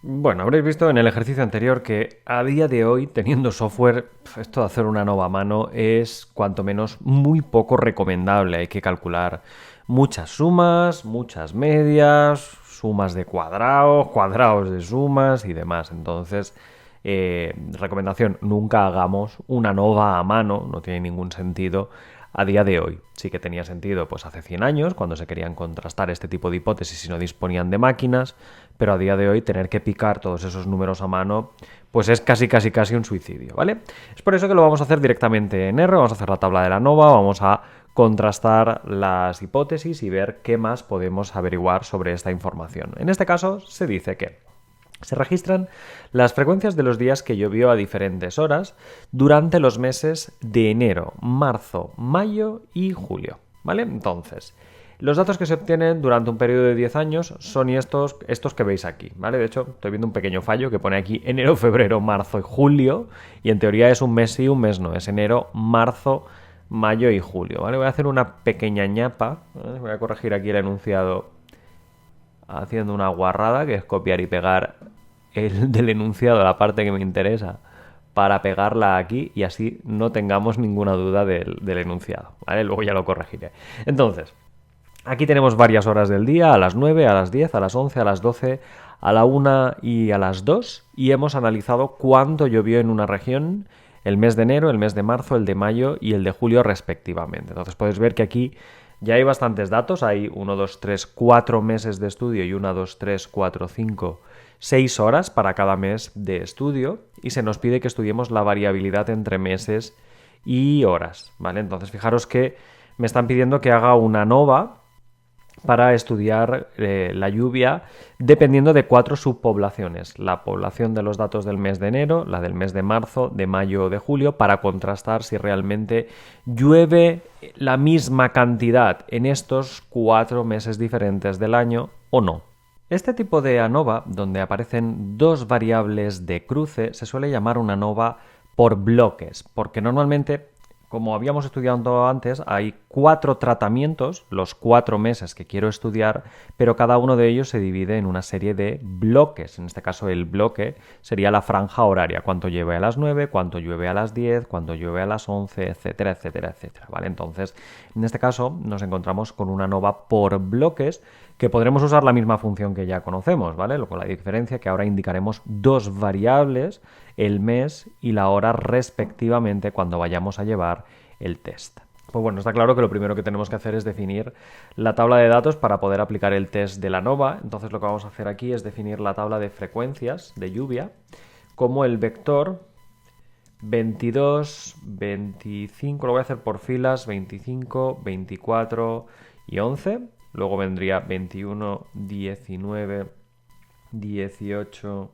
Bueno, habréis visto en el ejercicio anterior que a día de hoy, teniendo software, esto de hacer una nova a mano es cuanto menos muy poco recomendable. Hay que calcular muchas sumas, muchas medias, sumas de cuadrados, cuadrados de sumas y demás. Entonces, recomendación, nunca hagamos una nova a mano, no tiene ningún sentido a día de hoy. Sí que tenía sentido pues hace 100 años, cuando se querían contrastar este tipo de hipótesis y no disponían de máquinas, pero a día de hoy tener que picar todos esos números a mano pues es casi un suicidio, ¿vale? Es por eso que lo vamos a hacer directamente en R, vamos a hacer la tabla de la nova, vamos a contrastar las hipótesis y ver qué más podemos averiguar sobre esta información. En este caso se dice que se registran las frecuencias de los días que llovió a diferentes horas durante los meses de enero, marzo, mayo y julio. ¿Vale? Entonces, los datos que se obtienen durante un periodo de 10 años son estos que veis aquí, ¿vale? De hecho, estoy viendo un pequeño fallo que pone aquí enero, febrero, marzo y julio, y en teoría es un mes sí, un mes no, es enero, marzo, mayo y julio, ¿vale? Voy a hacer una pequeña ñapa, ¿vale? Voy a corregir aquí el enunciado haciendo una guarrada, que es copiar y pegar el del enunciado, la parte que me interesa, para pegarla aquí y así no tengamos ninguna duda del enunciado, ¿vale? Luego ya lo corregiré. Entonces, aquí tenemos varias horas del día, a las 9, a las 10, a las 11, a las 12, a la 1 y a las 2, y hemos analizado cuánto llovió en una región el mes de enero, el mes de marzo, el de mayo y el de julio respectivamente. Entonces podéis ver que aquí ya hay bastantes datos, hay 1, 2, 3, 4 meses de estudio y 1, 2, 3, 4, 5, 6 horas para cada mes de estudio, y se nos pide que estudiemos la variabilidad entre meses y horas, ¿vale? Entonces fijaros que me están pidiendo que haga una nova para estudiar la lluvia dependiendo de 4 subpoblaciones. La población de los datos del mes de enero, la del mes de marzo, de mayo o de julio, para contrastar si realmente llueve la misma cantidad en estos 4 meses diferentes del año o no. Este tipo de ANOVA, donde aparecen dos variables de cruce, se suele llamar una ANOVA por bloques, porque normalmente, como habíamos estudiado antes, hay 4 tratamientos, los 4 meses que quiero estudiar, pero cada uno de ellos se divide en una serie de bloques. En este caso, el bloque sería la franja horaria, cuánto llueve a las 9, cuánto llueve a las 10, cuánto llueve a las 11, etcétera, etcétera, etcétera. ¿Vale? Entonces, en este caso, nos encontramos con una ANOVA por bloques, que podremos usar la misma función que ya conocemos, ¿vale? Con la diferencia que ahora indicaremos dos variables, el mes y la hora respectivamente, cuando vayamos a llevar el test. Pues bueno, está claro que lo primero que tenemos que hacer es definir la tabla de datos para poder aplicar el test de la ANOVA. Entonces lo que vamos a hacer aquí es definir la tabla de frecuencias de lluvia como el vector 22, 25, lo voy a hacer por filas, 25, 24 y 11. Luego vendría 21, 19, 18,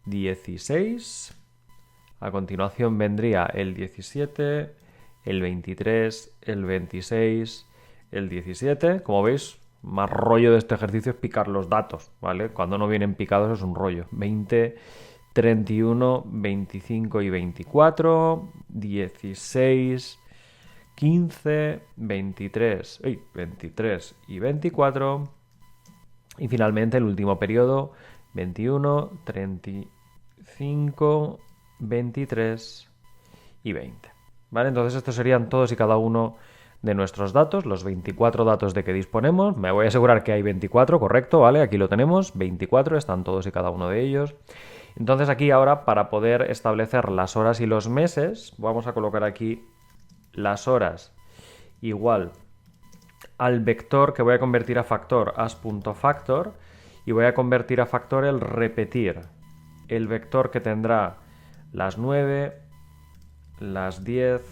16. A continuación vendría el 17, el 23, el 26, el 17. Como veis, más rollo de este ejercicio es picar los datos, ¿vale? Cuando no vienen picados es un rollo. 20, 31, 25 y 24, 16, 15, 23, 23 y 24. Y finalmente el último periodo, 21, 35, 23 y 20. ¿Vale? Entonces estos serían todos y cada uno de nuestros datos, los 24 datos de que disponemos. Me voy a asegurar que hay 24, correcto, ¿vale? Aquí lo tenemos, 24, están todos y cada uno de ellos. Entonces aquí ahora, para poder establecer las horas y los meses, vamos a colocar aquí las horas igual al vector que voy a convertir a factor, as.factor, y voy a convertir a factor el repetir el vector que tendrá las 9, las 10,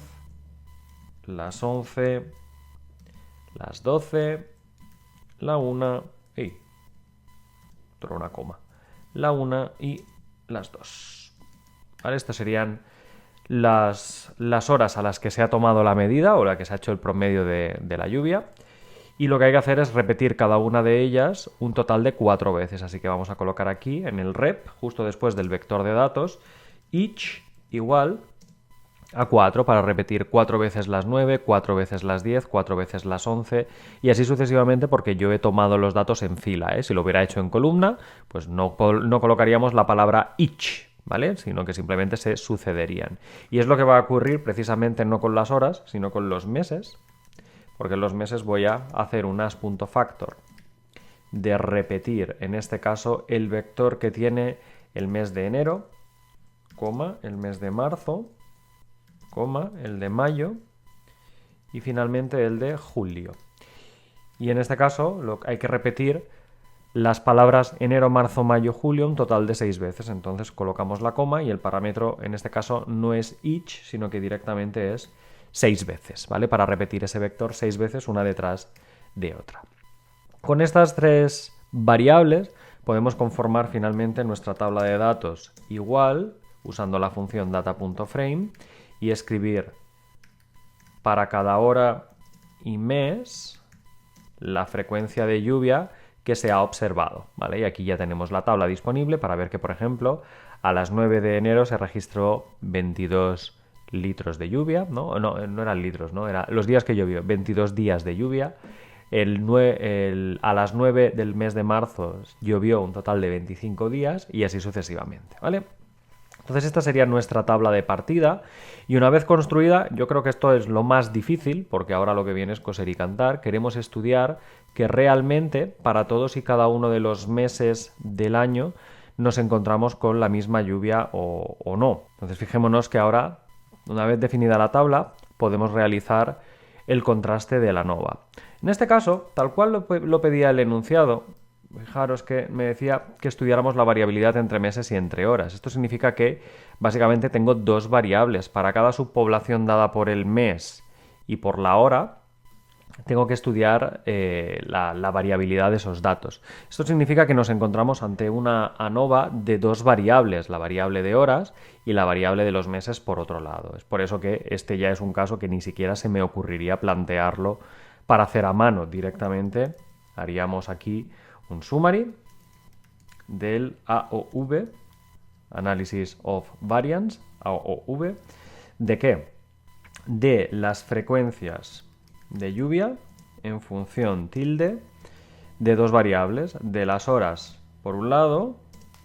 las 11, las 12, la 1 y una coma, la 1 y las 2. ¿Vale? Estas serían las horas a las que se ha tomado la medida o la que se ha hecho el promedio de la lluvia. Y lo que hay que hacer es repetir cada una de ellas un total de 4 veces. Así que vamos a colocar aquí en el rep, justo después del vector de datos, each igual a 4 para repetir 4 veces las 9, 4 veces las 10, 4 veces las 11 y así sucesivamente porque yo he tomado los datos en fila. Si lo hubiera hecho en columna, pues no colocaríamos la palabra each, ¿vale? Sino que simplemente se sucederían. Y es lo que va a ocurrir precisamente no con las horas, sino con los meses, porque en los meses voy a hacer un as.factor de repetir, en este caso, el vector que tiene el mes de enero, coma, el mes de marzo, coma, el de mayo y finalmente el de julio. Y en este caso hay que repetir las palabras enero, marzo, mayo, julio un total de 6 veces. Entonces colocamos la coma y el parámetro en este caso no es each, sino que directamente es 6 veces, ¿vale? Para repetir ese vector 6 veces una detrás de otra. Con estas 3 variables podemos conformar finalmente nuestra tabla de datos igual, usando la función data.frame, y escribir para cada hora y mes la frecuencia de lluvia que se ha observado, ¿vale? Y aquí ya tenemos la tabla disponible para ver que, por ejemplo, a las 9 de enero se registró 22 litros de lluvia, no eran litros, ¿no? Era los días que llovió, 22 días de lluvia. A las 9 del mes de marzo llovió un total de 25 días y así sucesivamente, ¿vale? Entonces esta sería nuestra tabla de partida y una vez construida, yo creo que esto es lo más difícil porque ahora lo que viene es coser y cantar. Queremos estudiar que realmente para todos y cada uno de los meses del año nos encontramos con la misma lluvia o no. Entonces fijémonos que ahora, una vez definida la tabla, podemos realizar el contraste de la nova. En este caso, tal cual lo pedía el enunciado, fijaros que me decía que estudiáramos la variabilidad entre meses y entre horas. Esto significa que básicamente tengo 2 variables. Para cada subpoblación dada por el mes y por la hora, tengo que estudiar la variabilidad de esos datos. Esto significa que nos encontramos ante una ANOVA de 2 variables, la variable de horas y la variable de los meses por otro lado. Es por eso que este ya es un caso que ni siquiera se me ocurriría plantearlo para hacer a mano directamente. Haríamos aquí un summary del AOV, Analysis of Variance, AOV, ¿de qué? De las frecuencias de lluvia en función tilde de 2 variables, de las horas por un lado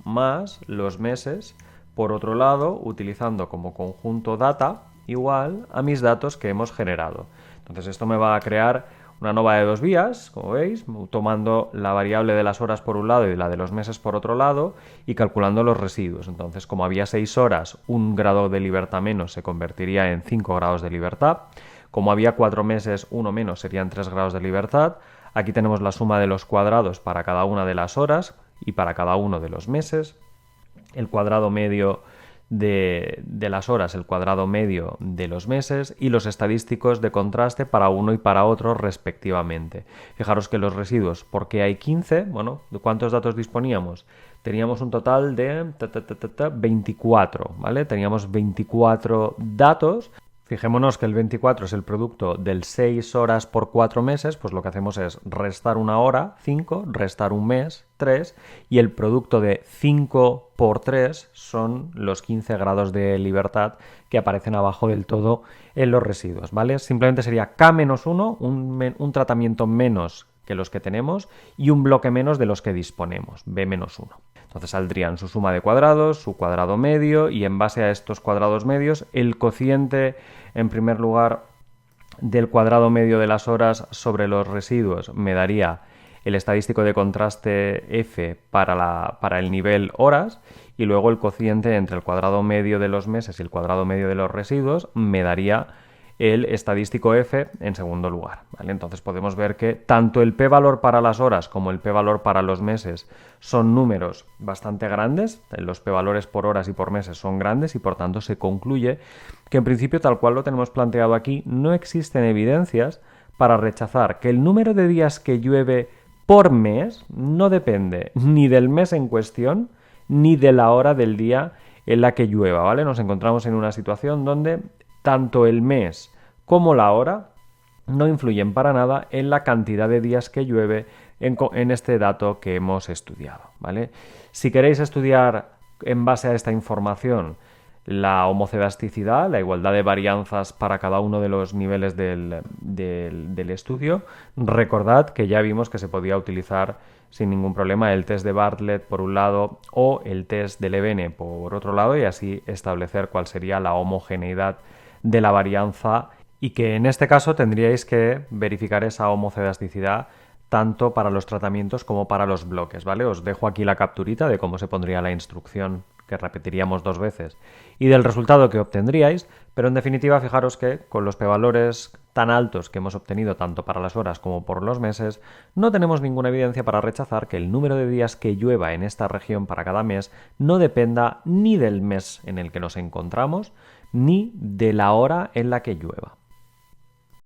más los meses por otro lado, utilizando como conjunto data igual a mis datos que hemos generado. Entonces esto me va a crear una nova de 2 vías, como veis, tomando la variable de las horas por un lado y la de los meses por otro lado y calculando los residuos. Entonces, como había 6 horas, 1 grado de libertad menos se convertiría en 5 grados de libertad. Como había 4 meses, 1 menos serían 3 grados de libertad. Aquí tenemos la suma de los cuadrados para cada una de las horas y para cada uno de los meses. El cuadrado medio de las horas, el cuadrado medio de los meses y los estadísticos de contraste para uno y para otro respectivamente. Fijaros que los residuos, ¿por qué hay 15? Bueno, ¿de cuántos datos disponíamos? Teníamos un total de 24, ¿vale? Teníamos 24 datos. Fijémonos que el 24 es el producto del 6 horas por 4 meses, pues lo que hacemos es restar una hora, 5, restar un mes, 3, y el producto de 5 por 3 son los 15 grados de libertad que aparecen abajo del todo en los residuos, ¿vale? Simplemente sería K-1, un tratamiento menos que los que tenemos y un bloque menos de los que disponemos, B-1. Entonces saldrían su suma de cuadrados, su cuadrado medio y en base a estos cuadrados medios el cociente en primer lugar del cuadrado medio de las horas sobre los residuos me daría el estadístico de contraste F para el nivel horas y luego el cociente entre el cuadrado medio de los meses y el cuadrado medio de los residuos me daría el estadístico F en segundo lugar, ¿vale? Entonces podemos ver que tanto el p-valor para las horas como el p-valor para los meses son números bastante grandes, los p-valores por horas y por meses son grandes y por tanto se concluye que en principio tal cual lo tenemos planteado aquí no existen evidencias para rechazar que el número de días que llueve por mes no depende ni del mes en cuestión ni de la hora del día en la que llueva, ¿vale? Nos encontramos en una situación donde tanto el mes como la hora no influyen para nada en la cantidad de días que llueve en este dato que hemos estudiado, ¿vale? Si queréis estudiar en base a esta información la homocedasticidad, la igualdad de varianzas para cada uno de los niveles del estudio. Recordad que ya vimos que se podía utilizar sin ningún problema el test de Bartlett por un lado o el test de Levene por otro lado, y así establecer cuál sería la homogeneidad de la varianza, y que en este caso tendríais que verificar esa homocedasticidad tanto para los tratamientos como para los bloques, ¿vale? Os dejo aquí la capturita de cómo se pondría la instrucción, que repetiríamos 2 veces, y del resultado que obtendríais, pero en definitiva fijaros que con los p-valores tan altos que hemos obtenido tanto para las horas como por los meses, no tenemos ninguna evidencia para rechazar que el número de días que llueva en esta región para cada mes no dependa ni del mes en el que nos encontramos, ni de la hora en la que llueva.